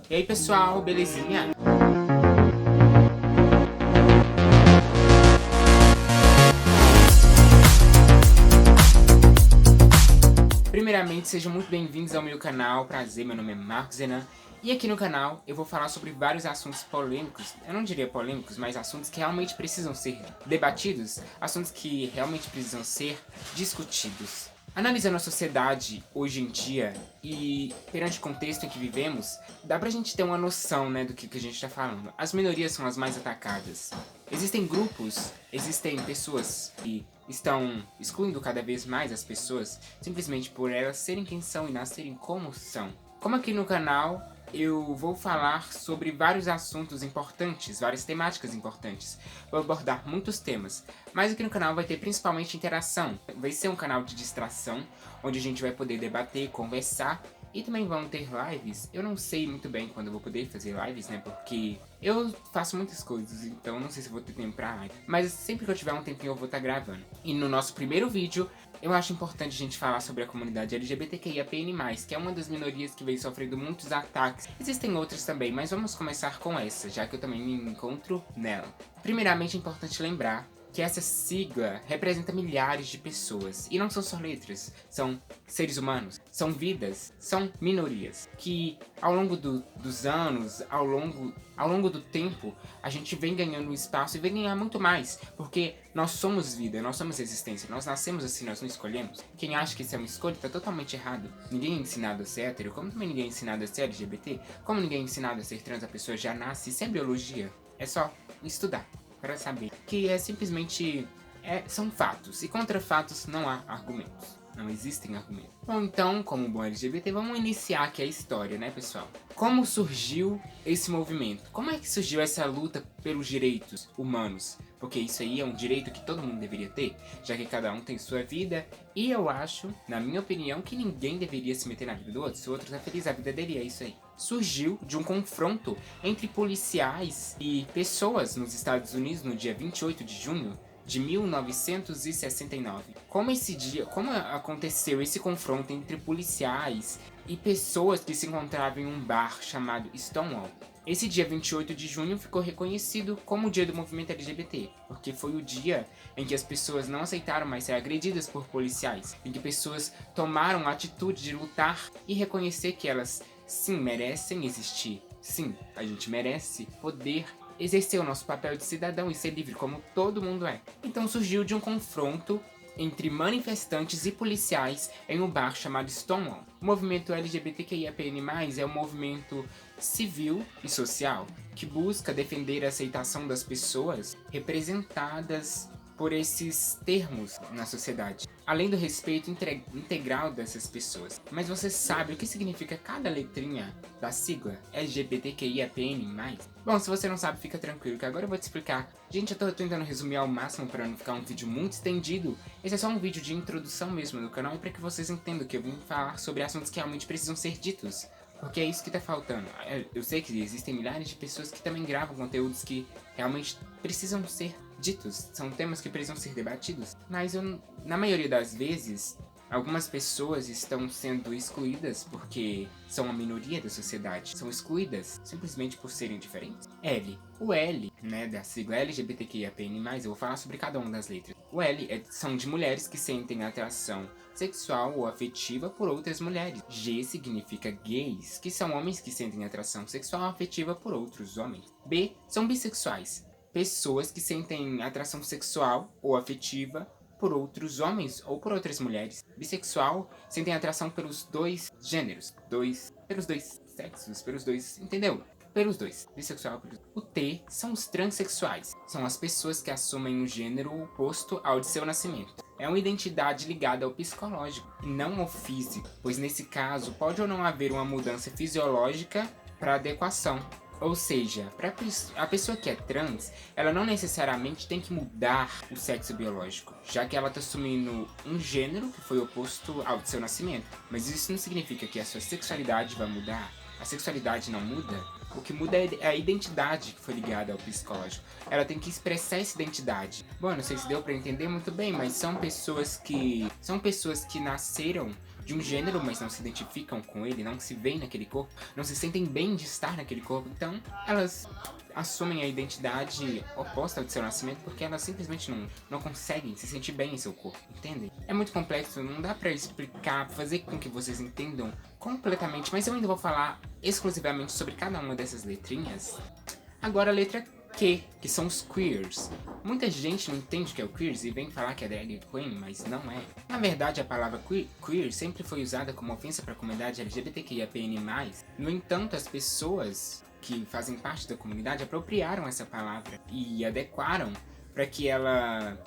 E aí pessoal, belezinha? Primeiramente, sejam muito bem-vindos ao meu canal, prazer, meu nome é Marcos Zenan. E aqui no canal eu vou falar sobre vários assuntos polêmicos, eu não diria polêmicos, mas assuntos que realmente precisam ser debatidos, assuntos que realmente precisam ser discutidos. Analisando a sociedade hoje em dia e perante o contexto em que vivemos, dá pra gente ter uma noção, né, do que a gente tá falando. As minorias são as mais atacadas. Existem grupos, existem pessoas que estão excluindo cada vez mais as pessoas simplesmente por elas serem quem são e nascerem como são. Como aqui no canal, eu vou falar sobre vários assuntos importantes, várias temáticas importantes. Vou abordar muitos temas, mas aqui no canal vai ter principalmente interação. Vai ser um canal de distração, onde a gente vai poder debater, conversar, e também vão ter lives. Eu não sei muito bem quando eu vou poder fazer lives, né, porque eu faço muitas coisas, então não sei se eu vou ter tempo pra live. Mas sempre que eu tiver um tempinho eu vou estar gravando. E no nosso primeiro vídeo, eu acho importante a gente falar sobre a comunidade LGBTQIAPN+, que é uma das minorias que vem sofrendo muitos ataques. Existem outras também, mas vamos começar com essa, já que eu também me encontro nela. Primeiramente é importante lembrar que essa sigla representa milhares de pessoas, e não são só letras, são seres humanos, são vidas, são minorias, que ao longo dos anos, ao longo do tempo, a gente vem ganhando espaço e vem ganhar muito mais, porque nós somos vida, nós somos existência, nós nascemos assim, nós não escolhemos. Quem acha que isso é uma escolha está totalmente errado. Ninguém é ensinado a ser hétero, como também ninguém é ensinado a ser LGBT, como ninguém é ensinado a ser trans, a pessoa já nasce, isso é biologia, é só estudar para saber que é simplesmente são fatos, e contra fatos não há argumentos. Não existem argumentos. Bom, então, como bom LGBT, vamos iniciar aqui a história, né, pessoal? Como surgiu esse movimento? Como é que surgiu essa luta pelos direitos humanos? Porque isso aí é um direito que todo mundo deveria ter, já que cada um tem sua vida, e eu acho, na minha opinião, que ninguém deveria se meter na vida do outro. Se o outro tá feliz, a vida dele é isso aí. Surgiu de um confronto entre policiais e pessoas nos Estados Unidos no dia 28 de junho de 1969. Como aconteceu esse confronto entre policiais e pessoas que se encontravam em um bar chamado Stonewall? Esse dia 28 de junho ficou reconhecido como o dia do movimento LGBT, porque foi o dia em que as pessoas não aceitaram mais ser agredidas por policiais, em que pessoas tomaram a atitude de lutar e reconhecer que elas, sim, merecem existir. Sim, a gente merece poder exercer o nosso papel de cidadão e ser livre como todo mundo é. Então surgiu de um confronto entre manifestantes e policiais em um bar chamado Stonewall. O movimento LGBTQIAPN+, é um movimento civil e social que busca defender a aceitação das pessoas representadas por esses termos na sociedade, além do respeito integral dessas pessoas. Mas você sabe o que significa cada letrinha da sigla LGBTQIAPN+? Bom, se você não sabe, fica tranquilo que agora eu vou te explicar. Gente, eu tô tentando resumir ao máximo para não ficar um vídeo muito estendido. Esse é só um vídeo de introdução mesmo do canal e para que vocês entendam que eu vim falar sobre assuntos que realmente precisam ser ditos. Porque é isso que tá faltando. Eu sei que existem milhares de pessoas que também gravam conteúdos que realmente precisam ser ditos. São temas que precisam ser debatidos. Mas na maioria das vezes, algumas pessoas estão sendo excluídas porque são a minoria da sociedade. São excluídas simplesmente por serem diferentes. L. O L, né, da sigla LGBTQIAPN+, eu vou falar sobre cada uma das letras. O L são de mulheres que sentem atração sexual ou afetiva por outras mulheres. G significa gays, que são homens que sentem atração sexual ou afetiva por outros homens. B são bissexuais, pessoas que sentem atração sexual ou afetiva por outros homens ou por outras mulheres. Bissexual sentem atração pelos dois gêneros, pelos dois sexos, pelos dois, entendeu? Pelos dois, bissexual pelos... O T são os transexuais, são as pessoas que assumem um gênero oposto ao de seu nascimento. É uma identidade ligada ao psicológico, e não ao físico, pois nesse caso pode ou não haver uma mudança fisiológica para adequação. Ou seja, para a pessoa que é trans, ela não necessariamente tem que mudar o sexo biológico, já que ela está assumindo um gênero que foi oposto ao de seu nascimento. Mas isso não significa que a sua sexualidade vai mudar. A sexualidade não muda. O que muda é a identidade que foi ligada ao psicológico. Ela tem que expressar essa identidade. Bom, não sei se deu para entender muito bem, mas são pessoas que nasceram de um gênero, mas não se identificam com ele, não se veem naquele corpo, não se sentem bem de estar naquele corpo. Então, elas assumem a identidade oposta ao de seu nascimento porque elas simplesmente não conseguem se sentir bem em seu corpo, entendem? É muito complexo, não dá pra explicar, fazer com que vocês entendam completamente, mas eu ainda vou falar exclusivamente sobre cada uma dessas letrinhas. Agora a letra Q, que são os queers. Muita gente não entende o que é o queers e vem falar que é drag queen, mas não é. Na verdade, a palavra queer sempre foi usada como ofensa para a comunidade LGBTQIAPN+. No entanto, as pessoas que fazem parte da comunidade apropriaram essa palavra e adequaram para que ela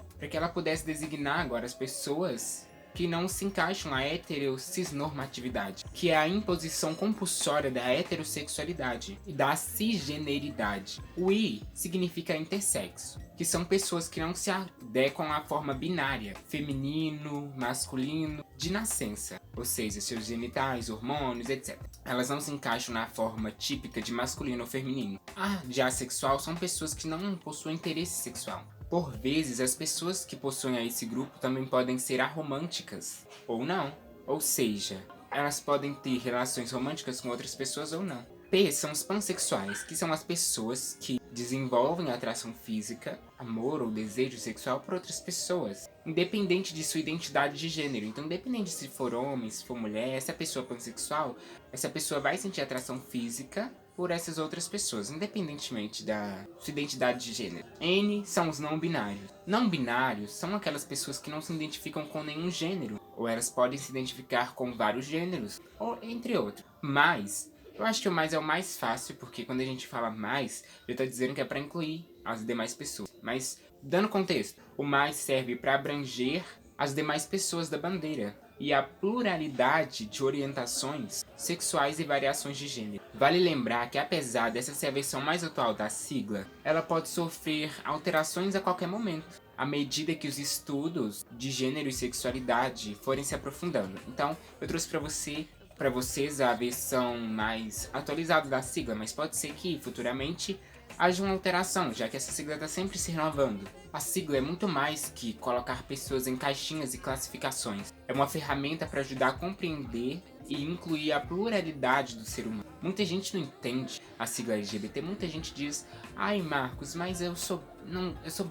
pudesse designar agora as pessoas que não se encaixam na heterocisnormatividade, que é a imposição compulsória da heterossexualidade e da cisgeneridade. O I significa intersexo, que são pessoas que não se adequam à forma binária, feminino, masculino, de nascença, ou seja, seus genitais, hormônios, etc. Elas não se encaixam na forma típica de masculino ou feminino. A de assexual são pessoas que não possuem interesse sexual. Por vezes, as pessoas que possuem esse grupo também podem ser aromânticas, ou não. Ou seja, elas podem ter relações românticas com outras pessoas ou não. P são os pansexuais, que são as pessoas que desenvolvem atração física, amor ou desejo sexual por outras pessoas, independente de sua identidade de gênero. Então, independente se for homem, se for mulher, essa pessoa pansexual, essa pessoa vai sentir atração física por essas outras pessoas, independentemente da sua identidade de gênero. N são os não binários. Não binários são aquelas pessoas que não se identificam com nenhum gênero, ou elas podem se identificar com vários gêneros, ou entre outros. Mas eu acho que o mais é o mais fácil, porque quando a gente fala mais, já tá dizendo que é para incluir as demais pessoas. Mas, dando contexto, o mais serve para abranger as demais pessoas da bandeira e a pluralidade de orientações sexuais e variações de gênero. Vale lembrar que, apesar dessa ser a versão mais atual da sigla, ela pode sofrer alterações a qualquer momento, à medida que os estudos de gênero e sexualidade forem se aprofundando. Então, eu trouxe para vocês a versão mais atualizada da sigla, mas pode ser que futuramente haja uma alteração, já que essa sigla está sempre se renovando. A sigla é muito mais que colocar pessoas em caixinhas e classificações. É uma ferramenta para ajudar a compreender e incluir a pluralidade do ser humano. Muita gente não entende a sigla LGBT, muita gente diz: ai, Marcos, mas eu sou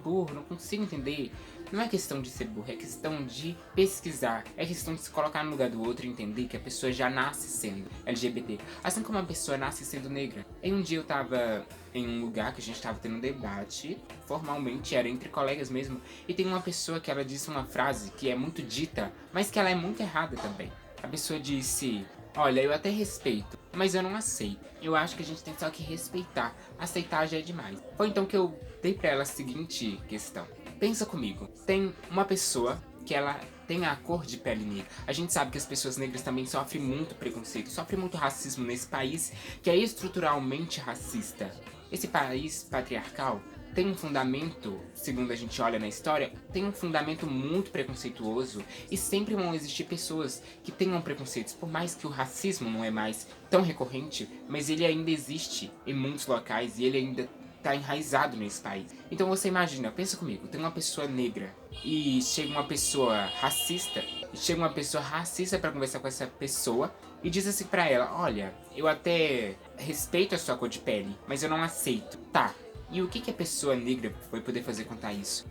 burro, não consigo entender. Não é questão de ser burro, é questão de pesquisar, é questão de se colocar no lugar do outro e entender que a pessoa já nasce sendo LGBT, assim como a pessoa nasce sendo negra. Em um dia eu tava em um lugar que a gente tava tendo um debate, formalmente, era entre colegas mesmo, e tem uma pessoa que ela disse uma frase que é muito dita, mas que ela é muito errada também. A pessoa disse: olha, eu até respeito, mas eu não aceito. Eu acho que a gente tem só que respeitar. Aceitar já é demais. Foi então que eu dei pra ela a seguinte questão. Pensa comigo. Tem uma pessoa que ela tem a cor de pele negra. A gente sabe que as pessoas negras também sofrem muito preconceito, sofrem muito racismo nesse país que é estruturalmente racista. Esse país patriarcal tem um fundamento, segundo a gente olha na história, tem um fundamento muito preconceituoso e sempre vão existir pessoas que tenham preconceitos, por mais que o racismo não é mais tão recorrente, mas ele ainda existe em muitos locais e ele ainda tá enraizado nesse país. Então você imagina, pensa comigo, tem uma pessoa negra e chega uma pessoa racista, para conversar com essa pessoa e diz assim pra ela: olha, eu até respeito a sua cor de pele, mas eu não aceito. Tá, e o que a pessoa negra vai poder fazer contra isso?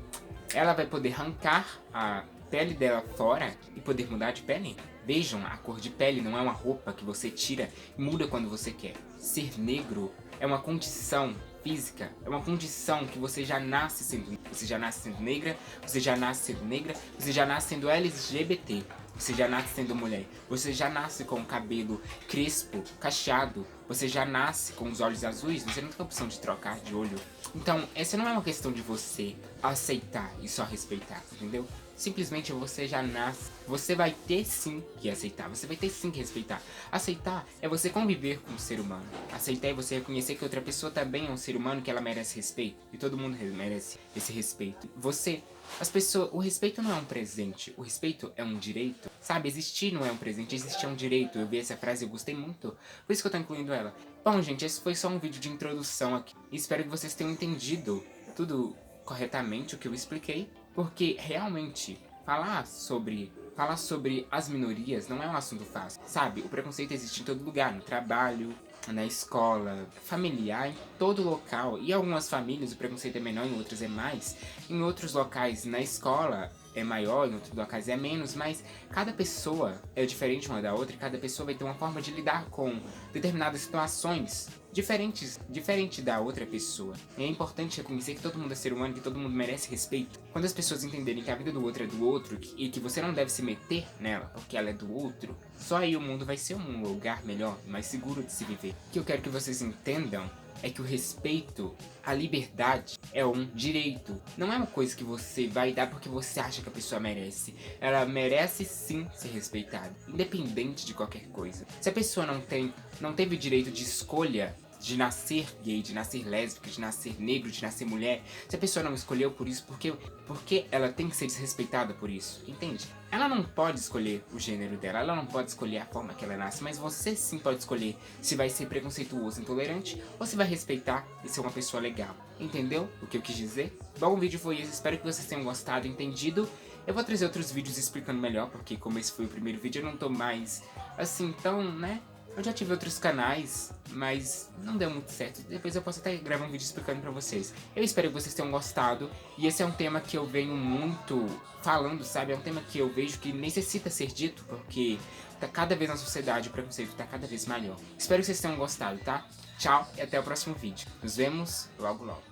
Ela vai poder arrancar a pele dela fora e poder mudar de pele? Vejam, a cor de pele não é uma roupa que você tira e muda quando você quer. Ser negro é uma condição física, é uma condição que você já nasce sendo. Você já nasce sendo negra, você já nasce sendo negra, você já nasce sendo LGBT, você já nasce sendo mulher, você já nasce com o cabelo crespo, cacheado, você já nasce com os olhos azuis, você não tem a opção de trocar de olho. Então, essa não é uma questão de você aceitar e só respeitar, entendeu? Simplesmente você já nasce. Você vai ter sim que aceitar. Você vai ter sim que respeitar. Aceitar é você conviver com o ser humano. Aceitar é você reconhecer que outra pessoa também é um ser humano, que ela merece respeito. E todo mundo merece esse respeito. O respeito não é um presente. O respeito é um direito. Sabe, existir não é um presente, existir é um direito. Eu vi essa frase e eu gostei muito. Por isso que eu tô incluindo ela. Bom, gente, esse foi só um vídeo de introdução aqui. Espero que vocês tenham entendido tudo corretamente o que eu expliquei. Porque realmente falar sobre Falar sobre as minorias não é um assunto fácil, sabe? O preconceito existe em todo lugar, no trabalho, na escola, familiar, em todo local. E em algumas famílias o preconceito é menor, em outras é mais. Em outros locais, na escola, é maior, em outros locais é menos, mas cada pessoa é diferente uma da outra e cada pessoa vai ter uma forma de lidar com determinadas situações diferente da outra pessoa. E é importante reconhecer que todo mundo é ser humano, que todo mundo merece respeito. Quando as pessoas entenderem que a vida do outro é do outro e que você não deve se meter nela porque ela é do outro, só aí o mundo vai ser um lugar melhor, mais seguro de se viver. O que eu quero que vocês entendam é que o respeito, a liberdade, é um direito. Não é uma coisa que você vai dar porque você acha que a pessoa merece. Ela merece sim ser respeitada, independente de qualquer coisa. Se a pessoa não teve o direito de escolha de nascer gay, de nascer lésbica, de nascer negro, de nascer mulher, se a pessoa não escolheu por isso, porque ela tem que ser desrespeitada por isso, entende? Ela não pode escolher o gênero dela, ela não pode escolher a forma que ela nasce, mas você sim pode escolher se vai ser preconceituoso, intolerante, ou se vai respeitar e ser uma pessoa legal. Entendeu o que eu quis dizer? Bom, o vídeo foi esse, espero que vocês tenham gostado, entendido. Eu vou trazer outros vídeos explicando melhor, porque como esse foi o primeiro vídeo, eu não tô mais assim tão, né? Eu já tive outros canais, mas não deu muito certo. Depois eu posso até gravar um vídeo explicando pra vocês. Eu espero que vocês tenham gostado. E esse é um tema que eu venho muito falando, sabe? É um tema que eu vejo que necessita ser dito, porque tá cada vez na sociedade o preconceito tá cada vez maior. Espero que vocês tenham gostado, tá? Tchau e até o próximo vídeo. Nos vemos logo logo.